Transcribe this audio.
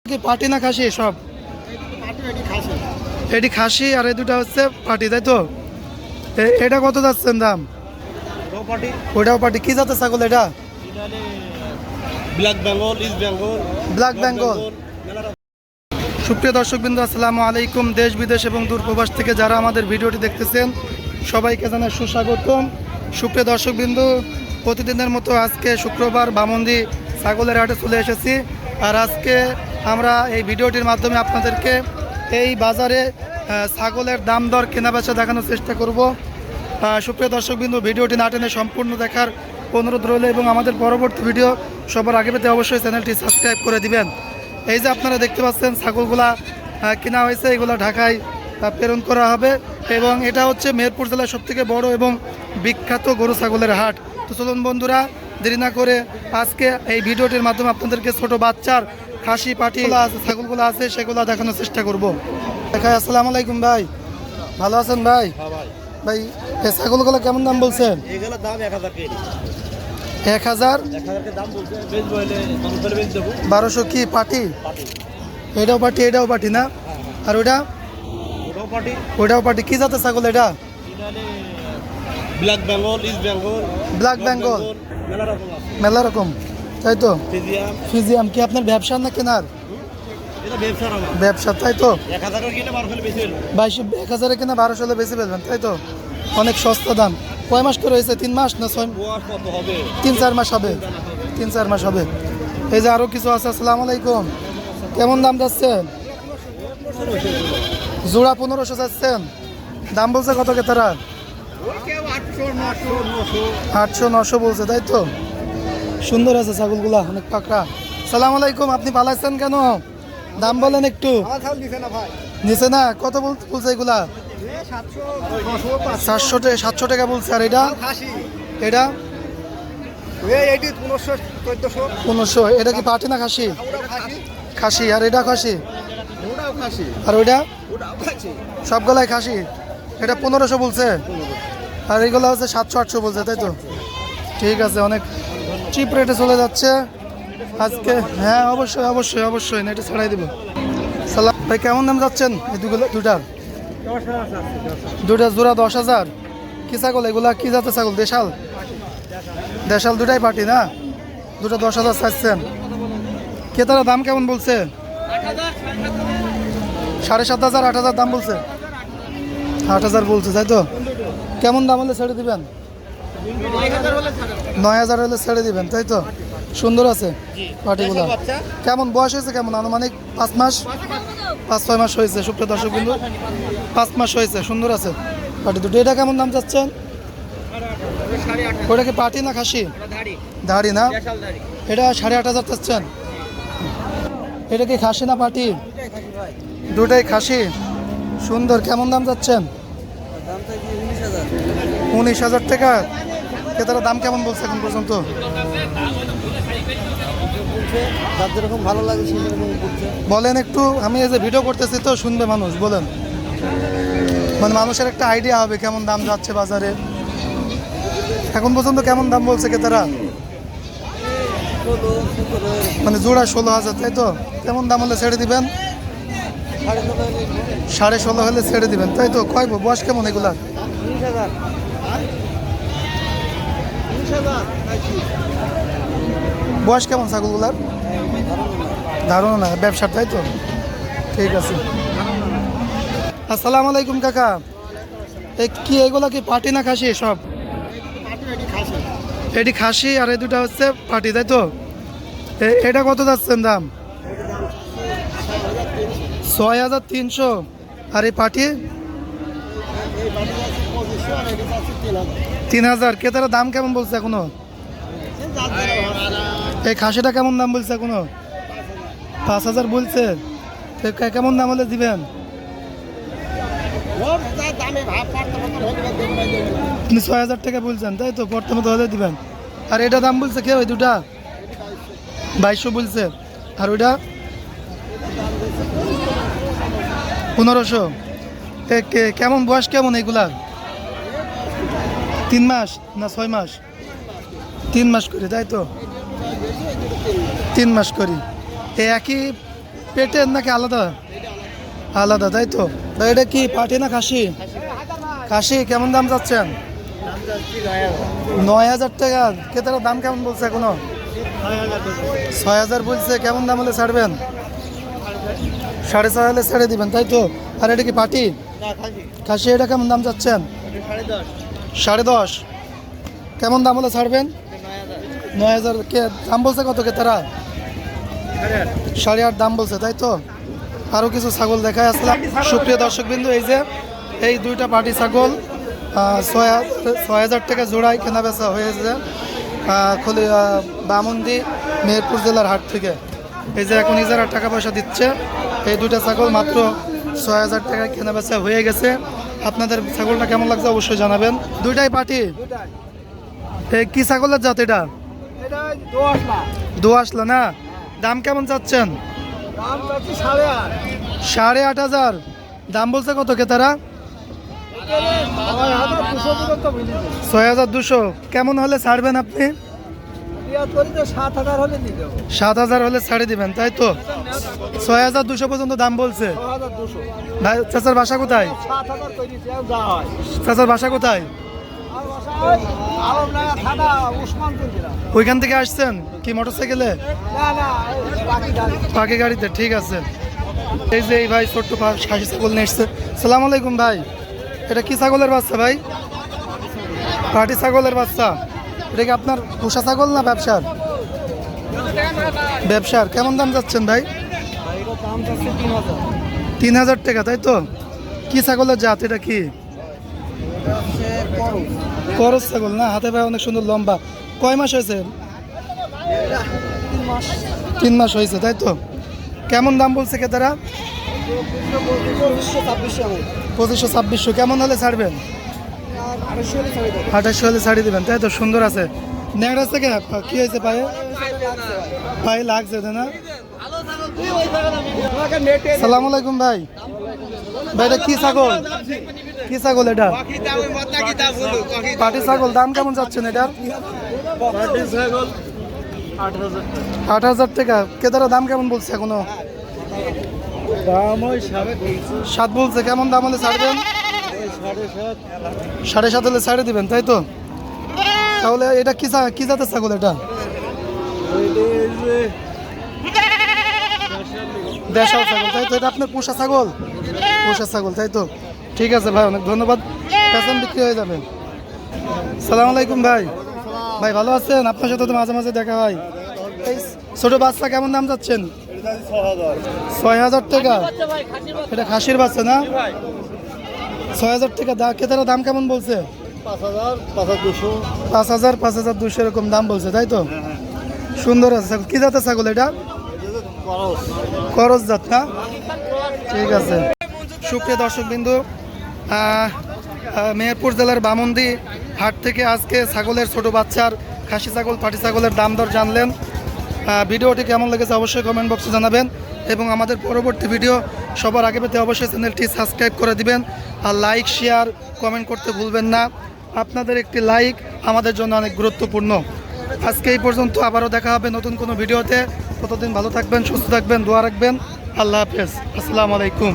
কি পাটি না খাসি সব? এটি খাসি আর এই দুটা হচ্ছে পাটি, তাই তো? এটা কত যাচ্ছেন দাম? ওটাও পাটি। কি জাতের ছাগল এটা? Black Bengal, east Bengal. Black Bengal. সুপ্রিয় দর্শকবৃন্দ, আসসালামু আলাইকুম। দেশ বিদেশ এবং দূরপ্রবাস থেকে যারা আমাদের ভিডিওটি দেখতেছেন সবাইকে জানাই সুস্বাগতম। সুপ্রিয় দর্শকবৃন্দ, প্রতিদিনের মতো আজকে শুক্রবার বামন্দি ছাগলের হাটে চলে এসেছি। আর আজকে আমরা এই ভিডিওটির মাধ্যমে আপনাদেরকে এই বাজারে ছাগলের দাম দর কেনাবেচা দেখানোর চেষ্টা করব। সুপ্রিয় দর্শকবৃন্দ, ভিডিওটি না টেনে সম্পূর্ণ দেখার অনুরোধ রইল এবং আমাদের পরবর্তী ভিডিও সবার আগে পেতে অবশ্যই চ্যানেলটি সাবস্ক্রাইব করে দিবেন। এই যে আপনারা দেখতে পাচ্ছেন ছাগলগুলা কেনা হয়েছে, এগুলো ঢাকায় প্রেরণ করা হবে এবং এটা হচ্ছে মেহেরপুর জেলার সবথেকে বড় এবং বিখ্যাত গরু ছাগলের হাট। তো চলুন বন্ধুরা, দেরি না করে আজকে এই ভিডিওটির মাধ্যমে আপনাদেরকে ছোট বাচ্চার খাসি পাটি ছাগলগুলো আছে সেগুলো দেখানোর চেষ্টা করব। দেখায়। আসসালামু আলাইকুম ভাই, ভালো আছেন ভাই? ভাই এই ছাগলগুলো কেমন দাম বলছেন? 1000। 1200 কি পাটি? এটাও পাটি, এটাও পাটি না? আর ওটা? ওটাও পাটি। কি জাতের ছাগল এটা? Black Bengal, east Bengal. Black Bengal. মেলা রকম, তাই তো? ফিজিয়াম। কি আপনার ব্যবসা না কেনার? ব্যবসা, তাই তো? 1000 কিনা 1200 হলে বেশি ফেলবেন, তাই তো? অনেক সস্তা দাম। কয় মাস করে হয়েছে? 3 মাস না 6? 3-4 মাস হবে। 3-4 মাস হবে। এই যে আরো কিছু আছে। আসসালামু আলাইকুম, কেমন দাম যাচ্ছেন? জোড়া 1500 যাচ্ছেন। দাম বলছে কত কেতারা? 800-900 বলছে, তাই তো? সুন্দর আছে ছাগলগুলা, অনেক পাকড়া। সালাম আলাইকুম, আপনি পালাইছেন কেন? দাম বলেন একটু। নিচে না? কত বলছে এগুলা? 700 টাকা বলছে। আর এটা? এটা 1500। এটা কি পাটি না খাসি? খাসি। আর এটা খাসি? আর ওইটা? সবগুলাই খাসি। এটা 1500 বলছে আর এইগুলো হচ্ছে 700-800 বলছে, তাই তো? ঠিক আছে, অনেক চিপ রেটে চলে যাচ্ছে আজকে। হ্যাঁ, অবশ্যই অবশ্যই অবশ্যই নেটে ছাড়াই দেবো। সালাম ভাই, কেমন দাম যাচ্ছেন এই দুটার? দুটা জোড়া 10,000। কি ছাগল এগুলা? কি জাতের ছাগল? দেশাল? দেশাল দুটাই পাটি না? দুটা 10,000 চাচ্ছেন। ক্রেতারা দাম কেমন বলছে? 7,500 8,000 দাম বলছে। 8,000 বলছে, তাই তো? কেমন দাম হলে ছেড়ে দিবেন? 9,000 হলে ছেড়ে দিবেন, তাই তো? সুন্দর আছে পাটিগুলো। কেমন বয়স হয়েছে? কেমন আনুমানিক? 5 মাস 5-6 মাস হয়েছে। সুপ্রিয় দর্শক বিন্দু, 5 মাস হয়েছে। সুন্দর আছে পাটি দুটো। এটা কেমন দাম চাচ্ছেন? ওটা কি পাটি না খাসি? ধাড়ি না? এটা 8,500 চাচ্ছেন। এটা কি খাসি না পাটি? দুটাই খাসি। সুন্দর। কেমন দাম যাচ্ছেন? 19,000 টাকা। ক্রেতারা দাম কেমন বলছে এখন পর্যন্ত? যেরকম ভালো লাগে বলেন একটু। আমি এই যে ভিডিও করতেছি তো শুনবে মানুষ, বলেন। মানে মানুষের একটা আইডিয়া হবে কেমন দাম যাচ্ছে বাজারে। এখন পর্যন্ত কেমন দাম বলছে ক্রেতারা? মানে জোড়া 16,000, তাই তো? কেমন দাম হলে ছেড়ে দিবেন? 16.5 হলে ছেড়ে দিবেন, তাই তো? কয় বয়স কেমন এগুলা? বয়স কেমন ছাগলগুলার? ধারণা না, ব্যবসা, তাই তো? ঠিক আছে। আসসালামু আলাইকুম কাকা, কি এগুলা কি পাটি না খাসি সব? এটি খাসি আর এই দুটা হচ্ছে পাটি, তাই তো? এটা কত যাচ্ছেন দাম? 6,300। আর এই পাটি? 3,000। ক্রেতারা দাম কেমন বলছে এখনো? এই খাসিটা কেমন দাম বলছে এখনো? 5,000 বলছে। কেমন দাম হলে দিবেন? আপনি 6,000 টাকা বলছেন, তাই তো? প্রথমে তো হলে দিবেন। আর এটা দাম বলছে কে? ওই দুটা 2200 বলছে। আর ওইটা 1500। কেমন বয়স কেমন এইগুলার? 3 মাস না 6 মাস? 3 মাস করে, তাই তো? 3 মাস করি। একই পেটের নাকি আলাদা? আলাদা, তাই তো। তা এটা কি পাটি না খাসি? খাসি। কেমন দাম যাচ্ছেন? 9,000 টাকা। ক্রেতারা দাম কেমন বলছে এখনো? 6,000 বলছে। কেমন দাম হলে ছাড়বেন? 6,500 হলে ছেড়ে দিবেন, তাই তো। আর এটা কি পাটি? খাসি। এটা কেমন দাম যাচ্ছেন? 10.5। কেমন দাম হলে ছাড়বেন? 9,000। কে দাম বলছে কত ক্রেতারা? 8.5 দাম বলছে, তাই তো। আরও কিছু ছাগল দেখায় আসলাম। সুপ্রিয় দর্শকবিন্দু, এই যে এই দুইটা পাটি ছাগল 6,000 টাকা জোড়ায় কেনা বেচা হয়েছে বামুন্দি মেহেরপুর জেলার হাট থেকে। এই যে এখন ইজারা টাকা পয়সা দিচ্ছে। এই দুইটা ছাগল মাত্র 6,000 টাকায় কেনা বেচা হয়ে গেছে। আপনাদের ছাগলটা কেমন লাগছে অবশ্যই জানাবেন। দুইটাই পাটি। এই কি ছাগলের জাত এটা? দোআঁশলা না? দাম কেমন চাচ্ছেন? 8,500। দাম বলছে কত ক্রেতারা? 6,200। কেমন হলে ছাড়বেন আপনি? 7,000 হলে ছাড়ে দিবেন, তাই তো। 6,200 পর্যন্ত দাম বলছে। ভাই চাচার বাসা কোথায়? চাচার বাসা কোথায়? ওইখান থেকে আসছেন কি মোটরসাইকেলে? পাখি গাড়িতে। ঠিক আছে। এই যে এই ভাই ছোট্ট খাসি ছাগল নিয়ে এসছে। সালাম আলাইকুম ভাই, এটা কি ছাগলের বাচ্চা ভাই? পাটি ছাগলের বাচ্চা। এটা কি আপনার পোষা ছাগল না ব্যবসার? ব্যবসার। কেমন দাম যাচ্ছেন ভাই? 3,000 টাকা, তাই তো। কি ছাগলের জাত এটা? কি করস ছাগল না? হাতে পায়ে অনেক সুন্দর লম্বা। কয় মাস হয়েছে? 3 মাস হয়েছে, তাই তো। কেমন দাম বলছে ক্রেতারা? 2500-2600। কেমন হলে ছাড়বেন? 2800 হলে ছাড়িয়ে দেবেন, তাই তো। সুন্দর আছে। নেড় আছে কে? কি হয়েছে পায়ে? পায়ে লাগছে, তাই না? সালাম আলাইকুম ভাই, ভাই এটা কি ছাগল? কি ছাগল এটা? পাটি ছাগল। দাম কেমন যাচ্ছেন এটার? 8,000 টাকা। ক্রেতারা দাম কেমন বলছে এখনো? 7 বলছে। কেমন দাম হলে ছাড়বেন? 7.5 হলে ছাড়ে দিবেন, তাই তো। তাহলে এটা কি জাতের ছাগল এটা? দেশাল ছাগল, তাই তো। এটা আপনার পোষা ছাগল? পোষা ছাগল, তাই তো। ঠিক আছে ভাই, অনেক ধন্যবাদ। পেছন বিক্রি হয়ে যাবে। সালাম আলাইকুম ভাই, ভাই ভালো আছেন? আপনার সাথে তো মাঝে মাঝে দেখা হয়। এই ছোট বাচ্চা কেমন দাম যাচ্ছেন? 6,000 টাকা। এটা খাসির বাচ্চা না? 6,000 টাকা। ক্রেতারা দাম কেমন বলছে? 5,000, 5,200 এরকম দাম বলছে, তাই তো। সুন্দর আছে ছাগল। কি জাতের ছাগল এটা? করস জাত না? ঠিক আছে। সুপ্রিয় দর্শকবিন্দু, মেহেরপুর জেলার বামন্দি হাট থেকে আজকে ছাগলের ছোট বাচ্চার খাসি ছাগল পাটি ছাগলের দাম দর জানলেন। ভিডিওটি কেমন লেগেছে অবশ্যই কমেন্ট বক্সে জানাবেন এবং আমাদের পরবর্তী ভিডিও সবার আগে পেতে অবশ্যই চ্যানেলটি সাবস্ক্রাইব করে দিবেন। আর লাইক শেয়ার কমেন্ট করতে ভুলবেন না। আপনাদের একটি লাইক আমাদের জন্য অনেক গুরুত্বপূর্ণ। আজকে এই পর্যন্ত, আবারও দেখা হবে নতুন কোনো ভিডিওতে। ততদিন ভালো থাকবেন, সুস্থ থাকবেন, দোয়া রাখবেন। আল্লাহ হাফেজ। আসসালামু আলাইকুম।